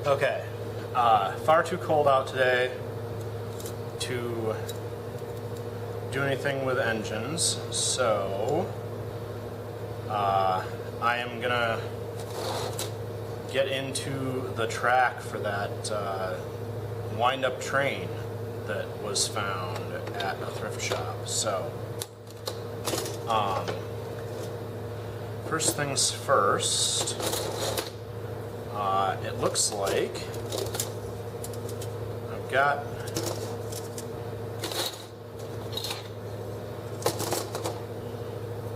Okay, far too cold out today to do anything with engines, so I am gonna get into the track for that wind-up train that was found at a thrift shop. So first things first, it looks like I've got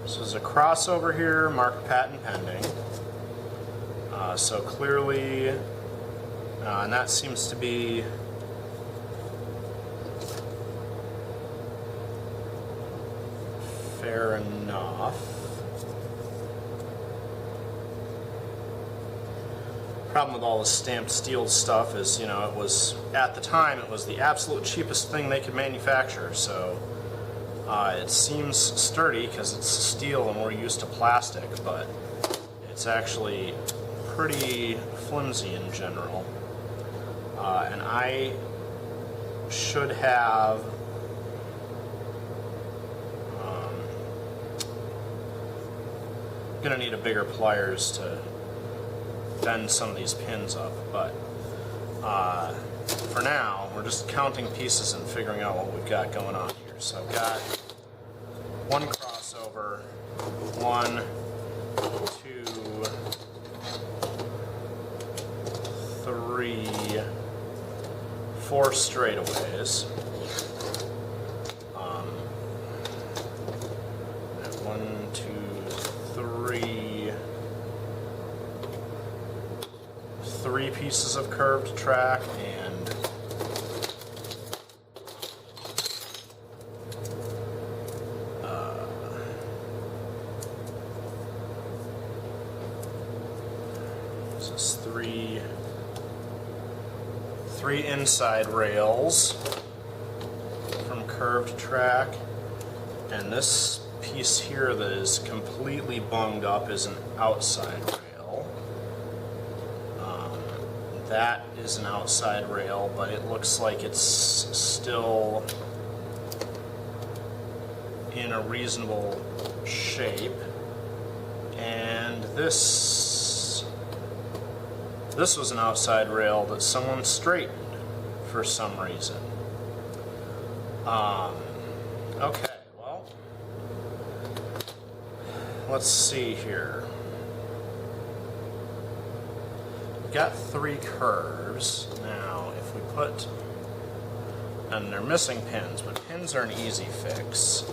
this is a crossover here marked patent pending. So clearly, and that seems to be fair enough. Problem with all the stamped steel stuff is, you know, it was, at the time, it was the absolute cheapest thing they could manufacture, so it seems sturdy because it's steel and we're used to plastic, but it's actually pretty flimsy in general. And I should have gonna need a bigger pliers to bend some of these pins up, but for now we're just counting pieces and figuring out what we've got going on here. So I've got one crossover, 1, 2, 3, 4 straightaways. 1, 2, 3 pieces of curved track, and this is three inside rails from curved track, and this piece here that is completely bunged up is an outside rail. That is an outside rail, but it looks like it's still in a reasonable shape. And this was an outside rail that someone straightened for some reason. Okay, well, let's see here. We've got 3 curves. Now, if we put, and they're missing pins, but pins are an easy fix.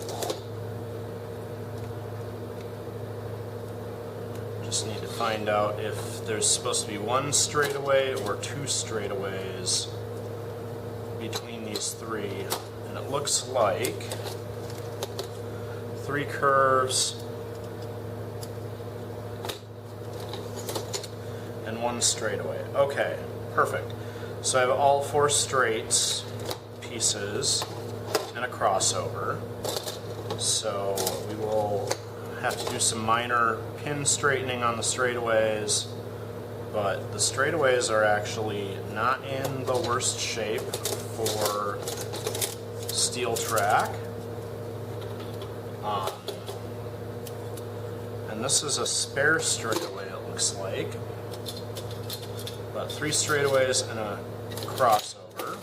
Just need to find out if there's supposed to be 1 straightaway or 2 straightaways between these 3. And it looks like 3 curves and 1 straightaway. Okay, perfect. So I have all 4 straights pieces and a crossover. So we will have to do some minor pin straightening on the straightaways, but the straightaways are actually not in the worst shape for steel track. And this is a spare straightaway, it looks like. But 3 straightaways and a crossover.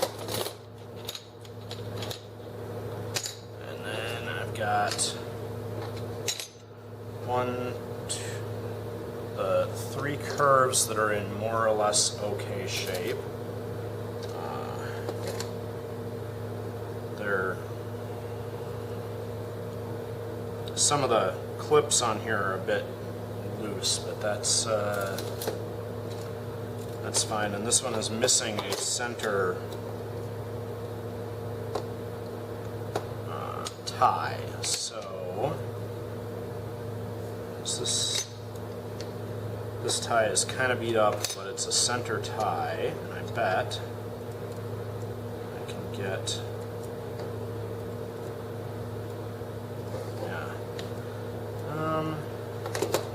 And then I've got the 3 curves that are in more or less okay shape. Some of the clips on here are a bit loose, but that's fine. And this one is missing a center tie. So this tie is kind of beat up, but it's a center tie, and I bet I can get, yeah.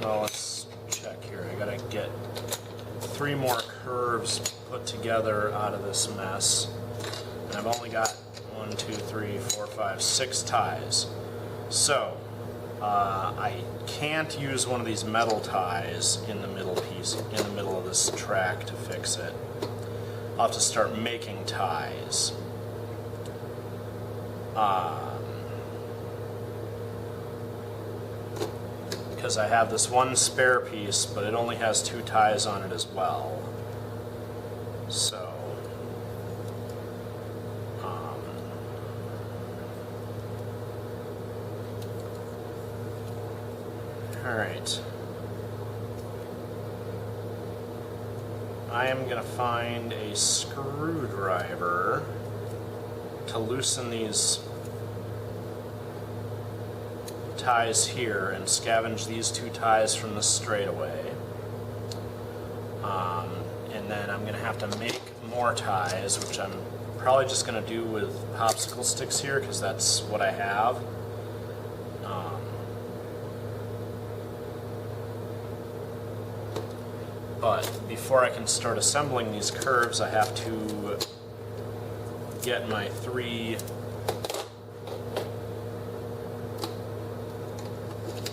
Well, let's check here. I gotta get 3 more curves put together out of this mess. And I've only got 1, 2, 3, 4, 5, 6 ties. So I can't use one of these metal ties in the middle piece, in the middle of this track to fix it. I'll have to start making ties. Because I have this one spare piece, but it only has 2 ties on it as well. So, alright. I am going to find a screwdriver to loosen these ties here and scavenge these 2 ties from the straightaway. And then I'm going to have to make more ties, which I'm probably just going to do with popsicle sticks here because that's what I have. But before I can start assembling these curves, I have to get my 3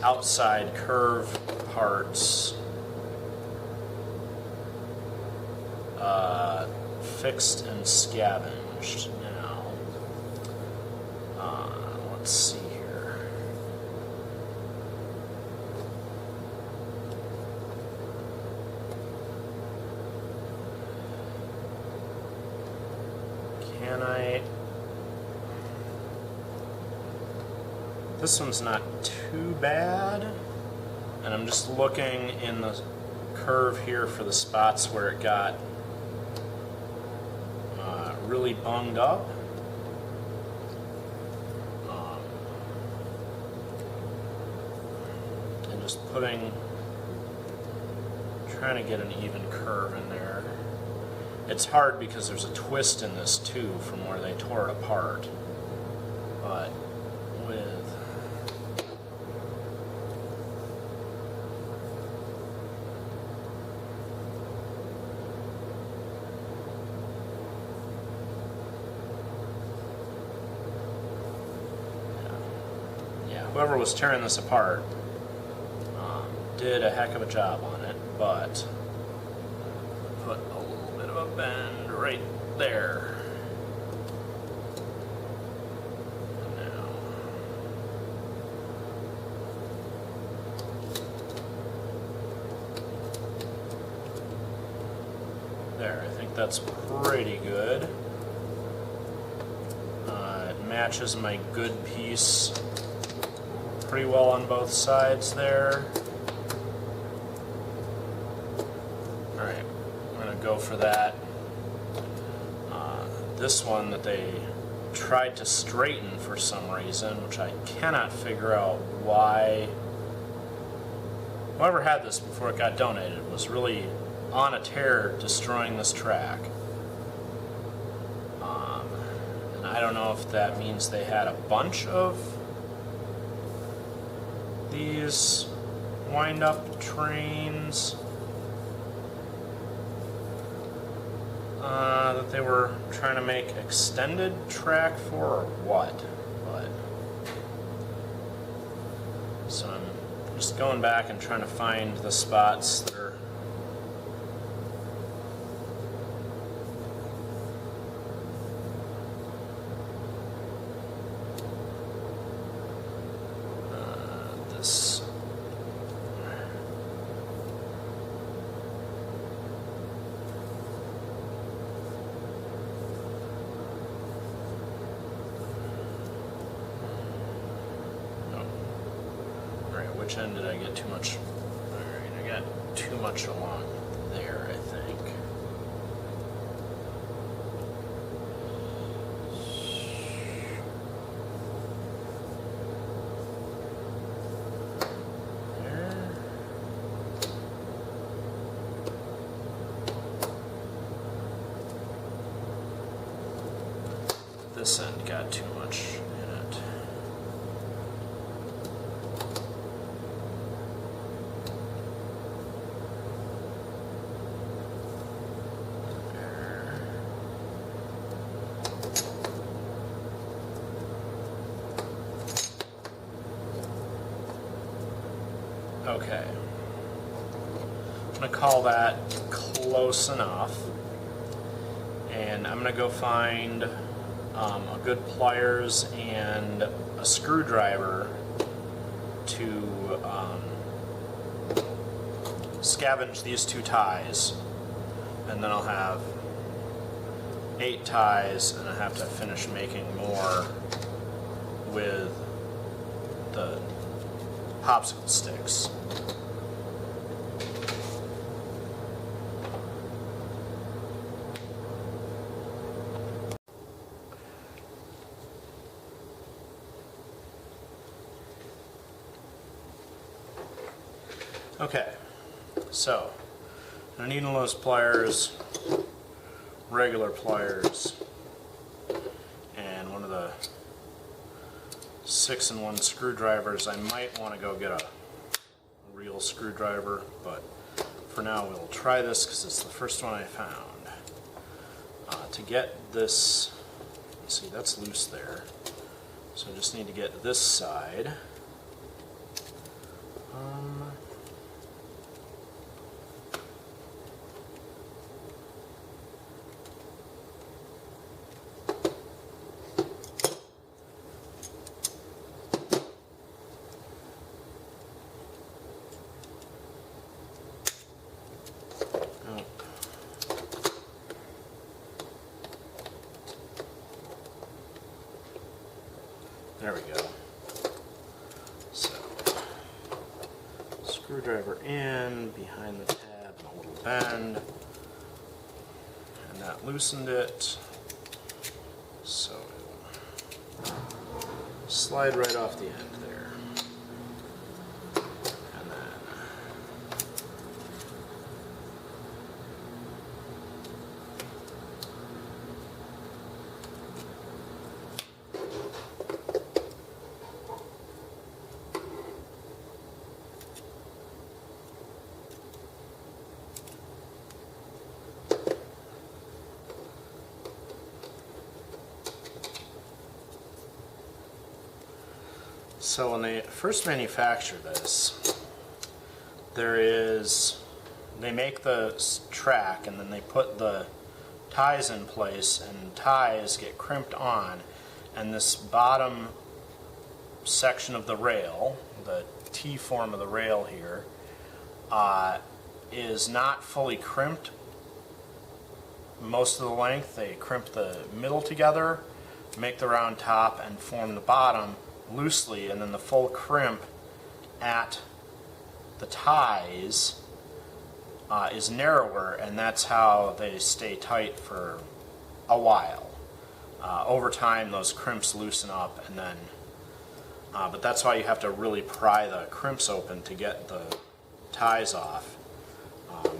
outside curve parts fixed and scavenged now. Let's see here. Can I... This one's not too bad, and I'm just looking in the curve here for the spots where it got really bunged up. And just trying to get an even curve in there. It's hard because there's a twist in this too from where they tore it apart, but whoever was tearing this apart did a heck of a job on it, but put a little bit of a bend right there. Now, there, I think that's pretty good. It matches my good piece pretty well on both sides there. Alright, I'm going to go for that. This one that they tried to straighten for some reason, which I cannot figure out why. Whoever had this before it got donated was really on a tear destroying this track. And I don't know if that means they had a bunch of these wind-up trains that they were trying to make extended track for, or what. But so I'm just going back and trying to find the spots that are this. Which end did I get too much? Alright, I got too much along there, I think. There. This end got too much in it. Okay. I'm going to call that close enough. And I'm going to go find a good pliers and a screwdriver to scavenge these 2 ties. And then I'll have 8 ties, and I have to finish making more with the popsicle sticks. Okay, so I need one of those pliers, regular pliers, and one of the 6-in-1 screwdrivers. I might want to go get a real screwdriver, but for now we'll try this because it's the first one I found. To get this, let's see, that's loose there, so I just need to get this side. There we go. So, screwdriver in, behind the tab, and a little bend. And that loosened it. So, it'll slide right off the end there. And then so when they first manufacture this, they make the track and then they put the ties in place, and ties get crimped on, and this bottom section of the rail, the T form of the rail here, is not fully crimped most of the length. They crimp the middle together, make the round top, and form the bottom loosely, and then the full crimp at the ties is narrower, and that's how they stay tight for a while. Over time those crimps loosen up, and then but that's why you have to really pry the crimps open to get the ties off,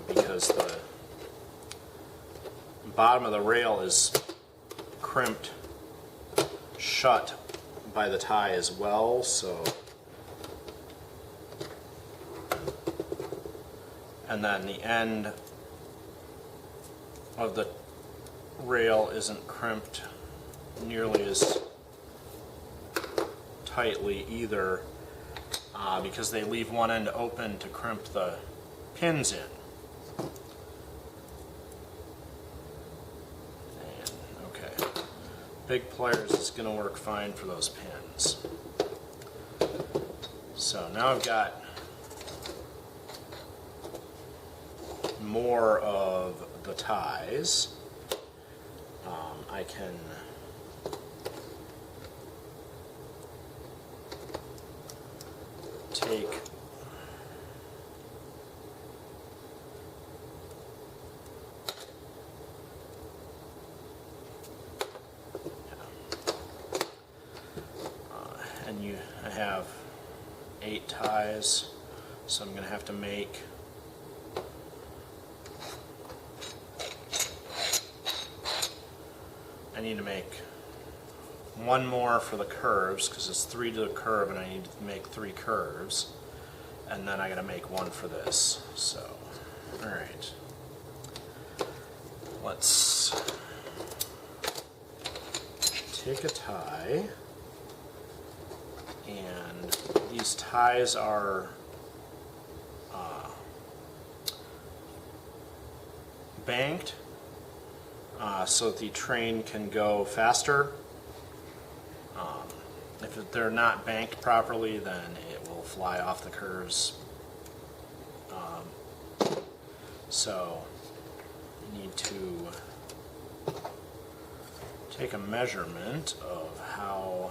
because the bottom of the rail is crimped shut by the tie as well. So, and then the end of the rail isn't crimped nearly as tightly either, because they leave one end open to crimp the pins in. And, okay, big pliers is going to work fine for those pins. So now I've got more of the ties. I can take I have 8 ties, so I'm going to have to make I need to make one more for the curves, because it's 3 to the curve and I need to make 3 curves, and then I got to make one for this. So, alright, let's take a tie, and these ties are banked so that the train can go faster. If they're not banked properly, then it will fly off the curves. So you need to take a measurement of how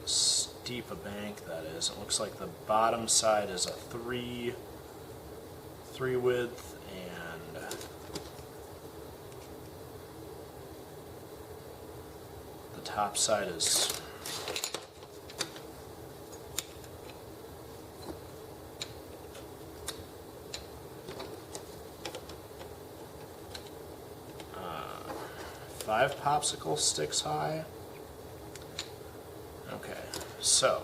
steep a bank that is. It looks like the bottom side is a 3 width, and the top side is 5 popsicle sticks high. Okay, so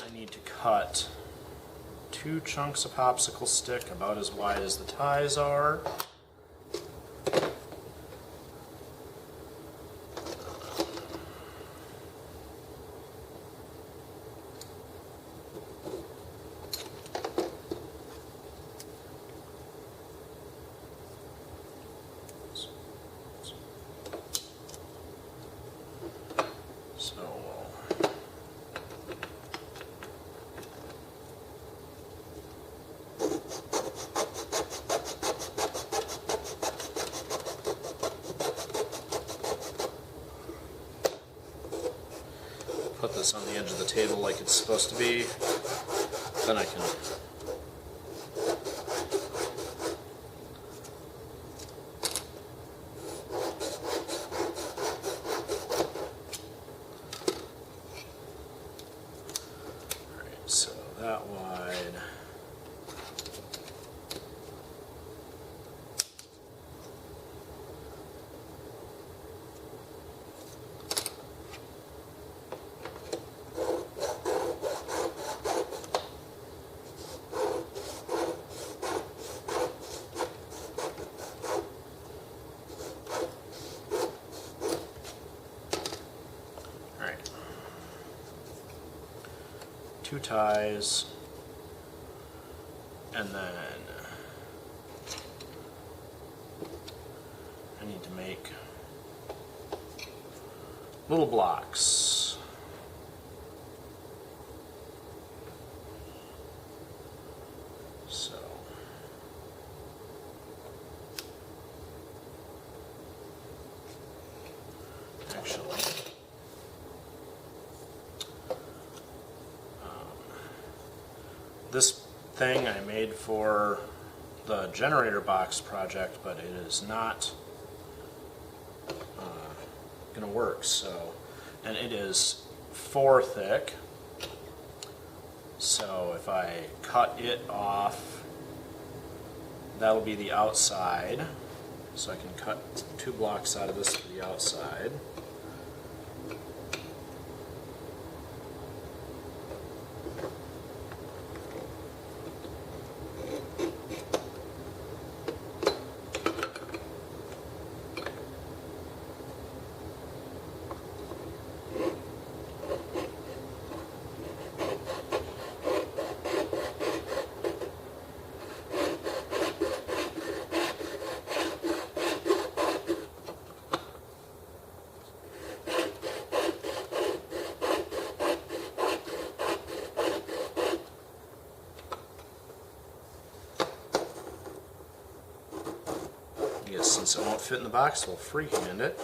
I need to cut 2 chunks of popsicle stick about as wide as the ties are. Put this on the edge of the table like it's supposed to be. Then I can Alright, so that wide. Alright. 2 ties, and then I need to make little blocks. So actually, this thing I made for the generator box project, but it is not going to work. So, and it is 4 thick. So if I cut it off, that'll be the outside. So I can cut 2 blocks out of this for the outside. Since it won't fit in the box, we'll freehand it.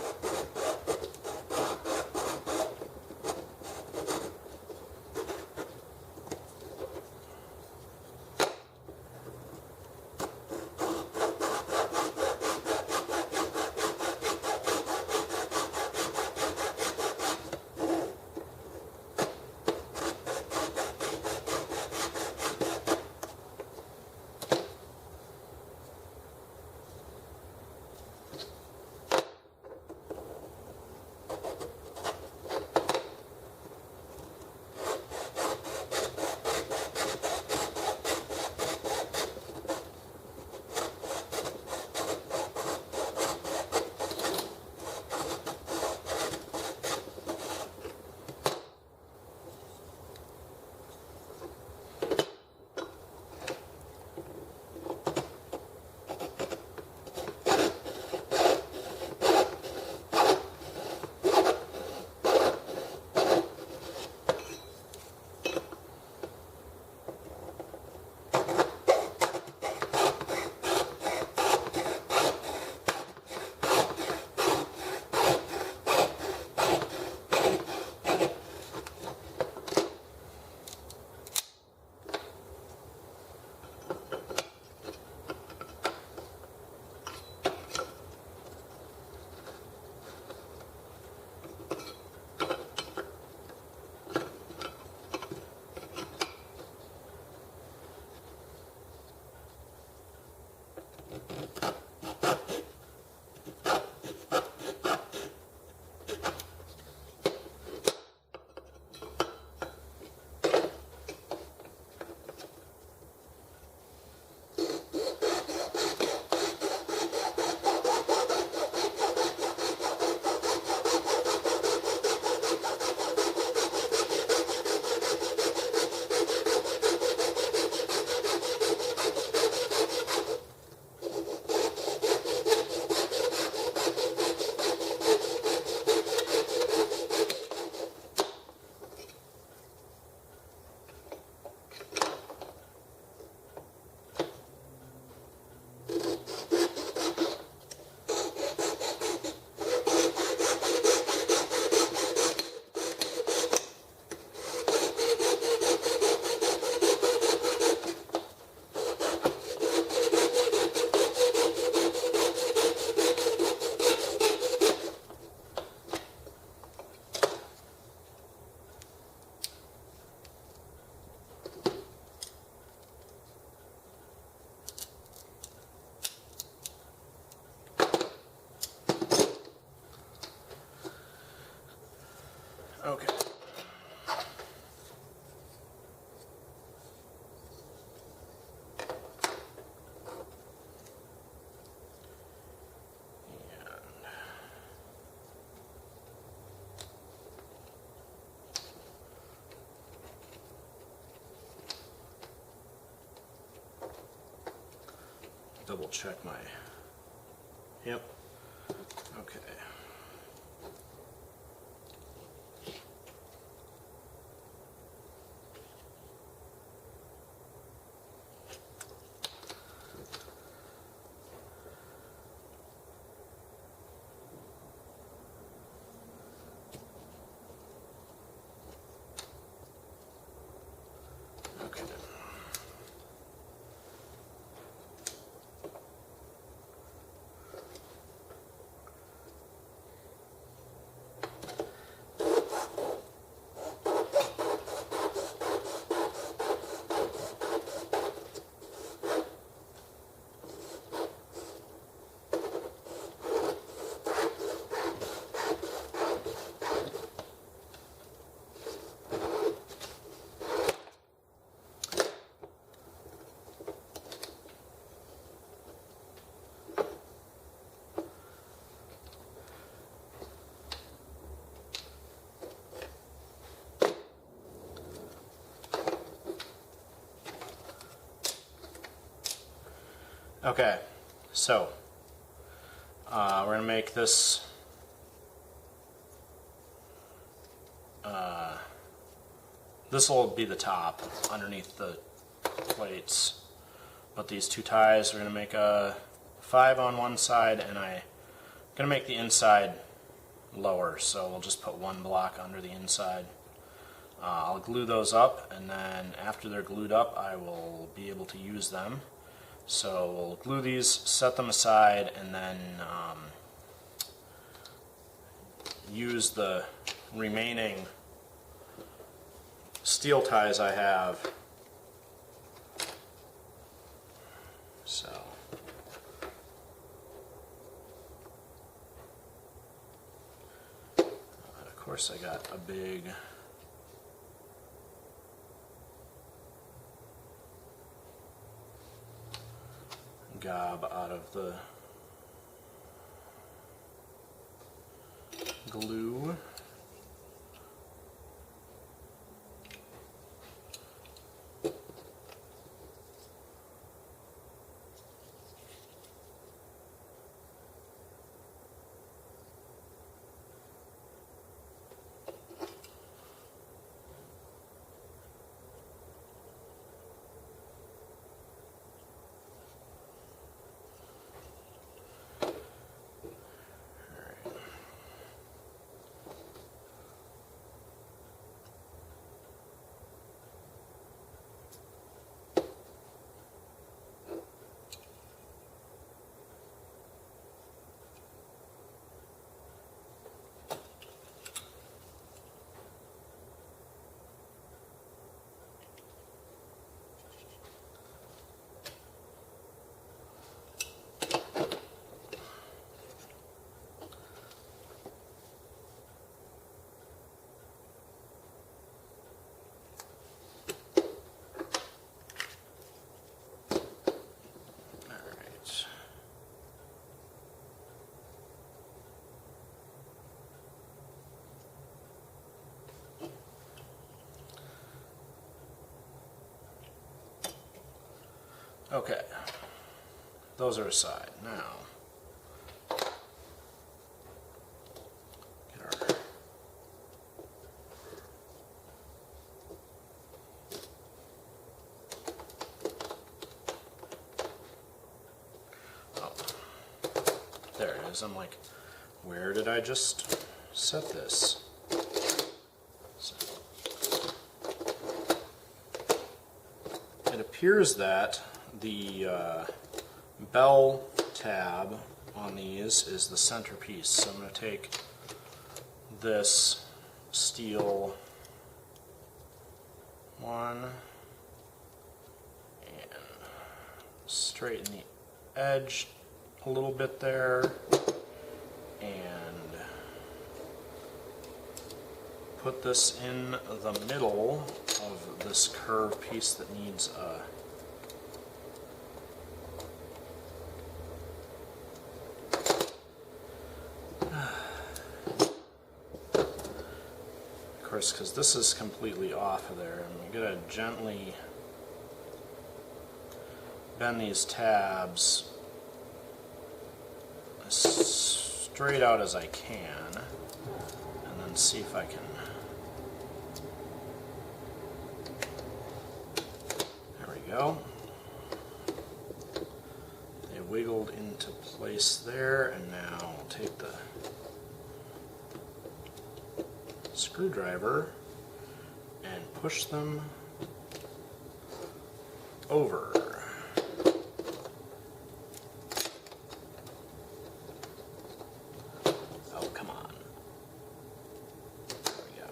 double check my, yep, okay. Okay, so we're going to make this this will be the top underneath the plates, but these two ties, we're going to make a 5 on one side, and I'm going to make the inside lower, so we'll just put one block under the inside. I'll glue those up, and then after they're glued up I will be able to use them. So we'll glue these, set them aside, and then use the remaining steel ties I have. So of course I got a big gob out of the glue. Okay, those are aside. Now, get our there it is. I'm like, where did I just set this? So, it appears that the bell tab on these is the centerpiece. So I'm going to take this steel one and straighten the edge a little bit there and put this in the middle of this curved piece that needs a because this is completely off of there. I'm going to gently bend these tabs straight out as I can, and then see if I can. There we go. They wiggled into place there, and now I'll take the screwdriver and push them over. Oh, come on. There we go.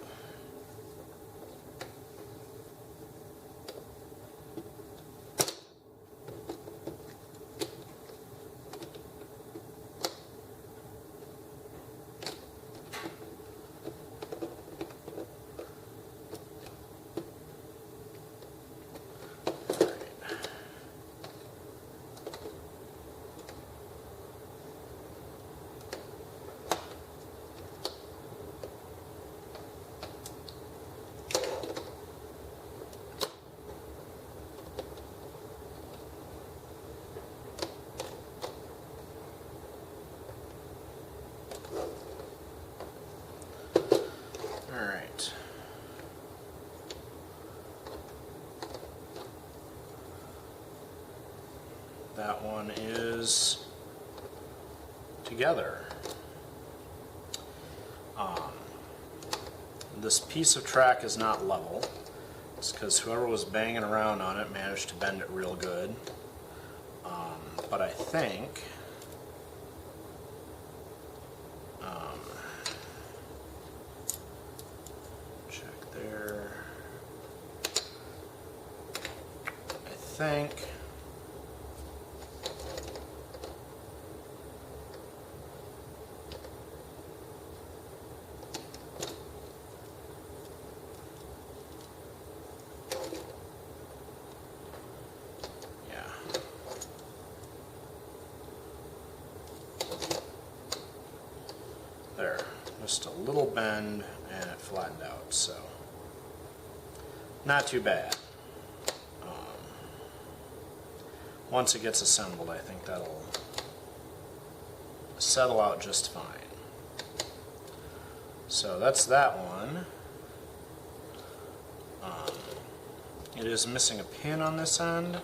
Alright. That one is together. This piece of track is not level. It's because whoever was banging around on it managed to bend it real good. But I think check there. I think there, just a little bend and it flattened out, so not too bad. Once it gets assembled, I think that'll settle out just fine. So that's that one. It is missing a pin on this end,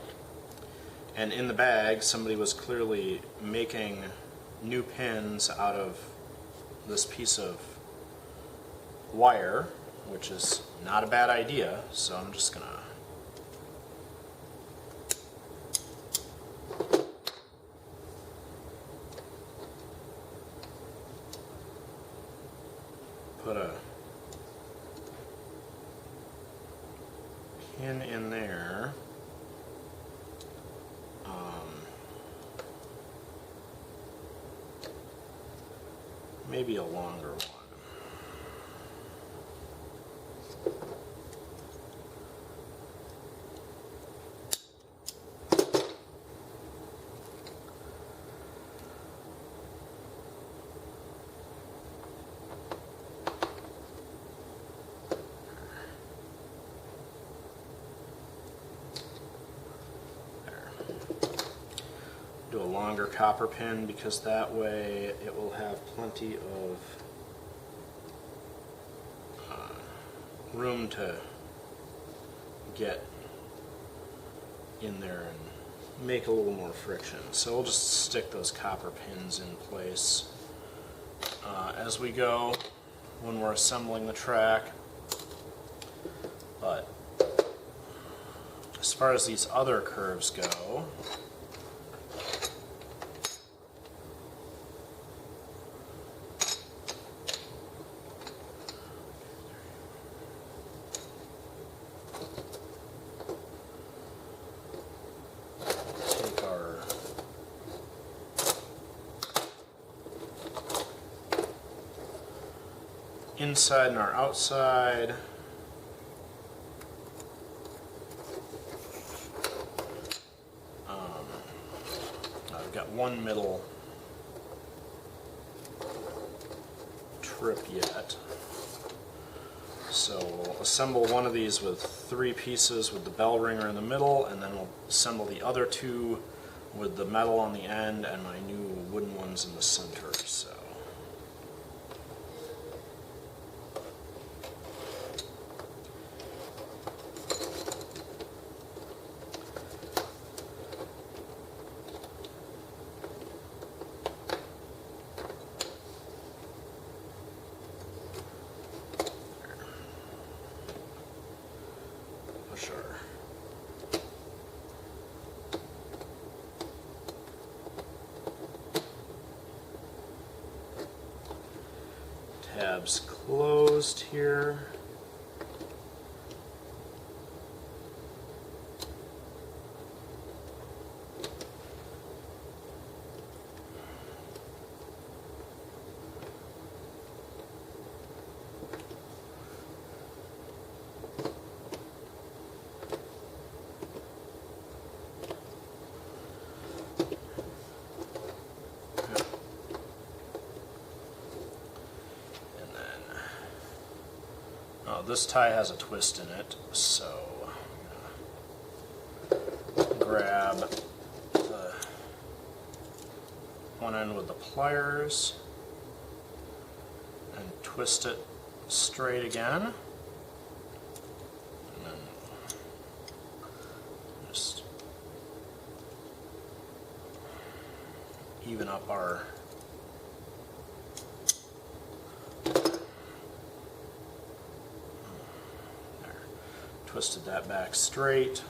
and in the bag somebody was clearly making new pins out of this piece of wire, which is not a bad idea, so I'm just gonna put a pin in there. Maybe a longer one. Do a longer copper pin because that way it will have plenty of room to get in there and make a little more friction. So we'll just stick those copper pins in place as we go when we're assembling the track. But as far as these other curves go, inside and our outside. I've got one middle trip yet. So we'll assemble one of these with 3 pieces with the bell ringer in the middle, and then we'll assemble the other 2 with the metal on the end and my new wooden ones in the center. So tabs closed here. This tie has a twist in it, so I'm going to grab the one end with the pliers and twist it straight again, and then just even up our twisted that back straight.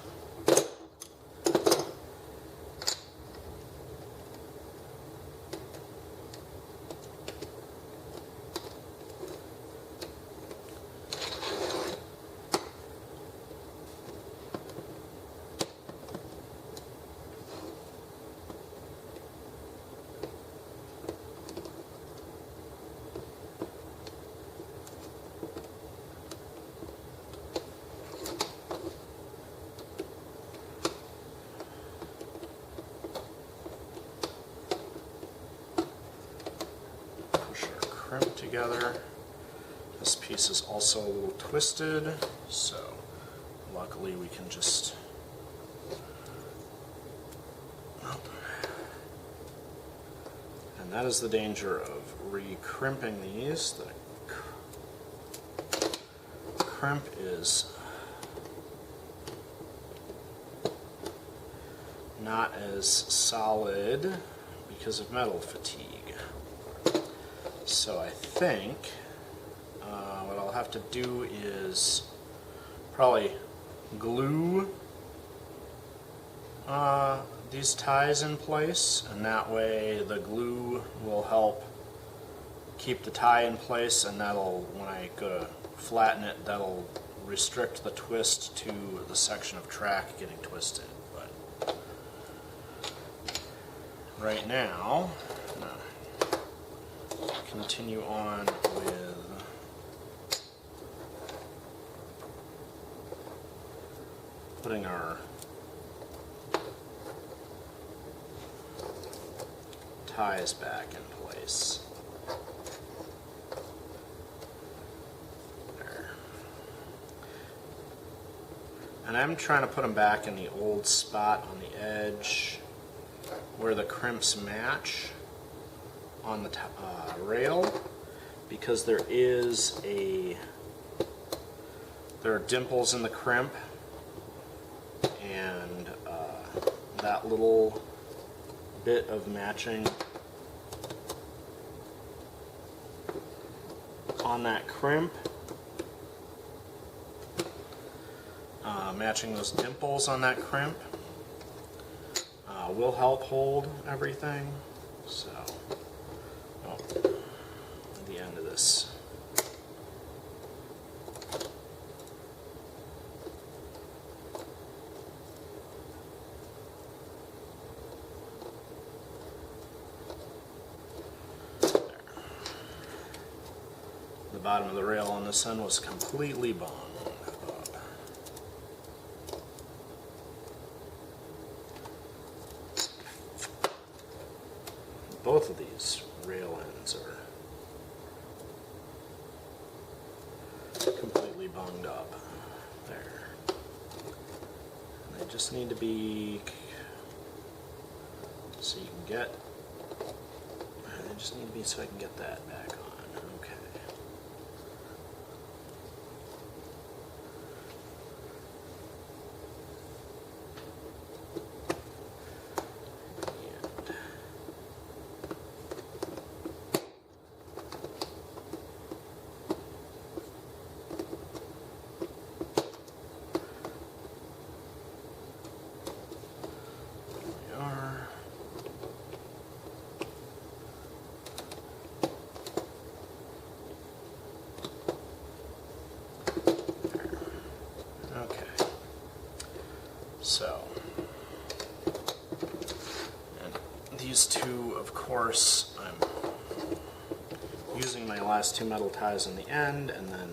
Together. This piece is also a little twisted, so luckily we can just and that is the danger of re-crimping these. The crimp is not as solid because of metal fatigue. So I think what I'll have to do is probably glue these ties in place, and that way the glue will help keep the tie in place, and that'll, when I go to flatten it, that'll restrict the twist to the section of track getting twisted. But right now, continue on with putting our ties back in place. There. And I'm trying to put them back in the old spot on the edge where the crimps match on the rail, because there are dimples in the crimp, and that little bit of matching on that crimp, matching those dimples on that crimp will help hold everything. So at the end of this, the bottom of the rail on this end was completely bunged up. Both of these rail ends are completely bunged up there. And they just need to be, so you can get, they just need to be so I can get that back on. Okay. of course, I'm using my last 2 metal ties on the end, and then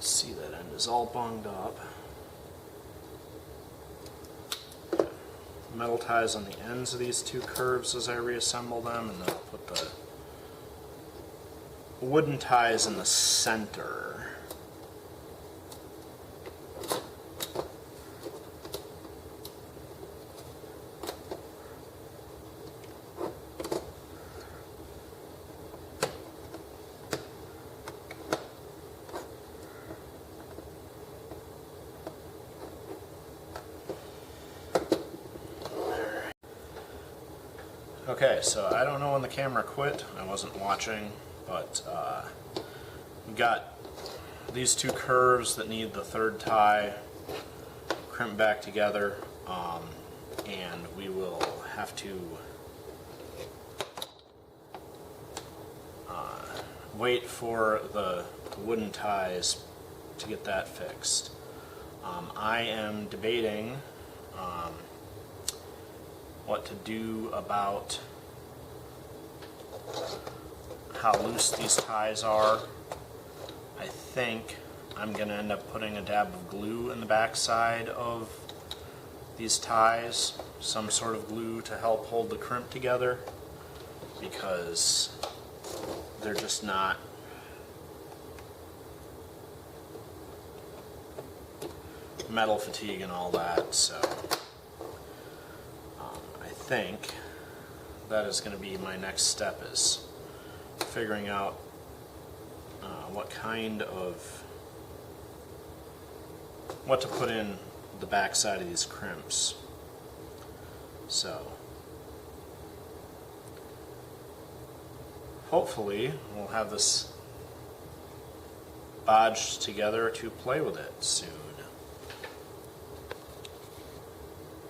see, that end is all bunged up. Metal ties on the ends of these 2 curves as I reassemble them, and then I'll put the wooden ties in the center. Okay, so I don't know when the camera quit. I wasn't watching, but we got these 2 curves that need the 3rd tie crimped back together, and we will have to wait for the wooden ties to get that fixed. I am debating what to do about how loose these ties are. I think I'm going to end up putting a dab of glue in the backside of these ties, some sort of glue to help hold the crimp together, because they're just not metal fatigue and all that. So I think that is going to be my next step, is figuring out what to put in the back side of these crimps. So hopefully we'll have this bodged together to play with it soon.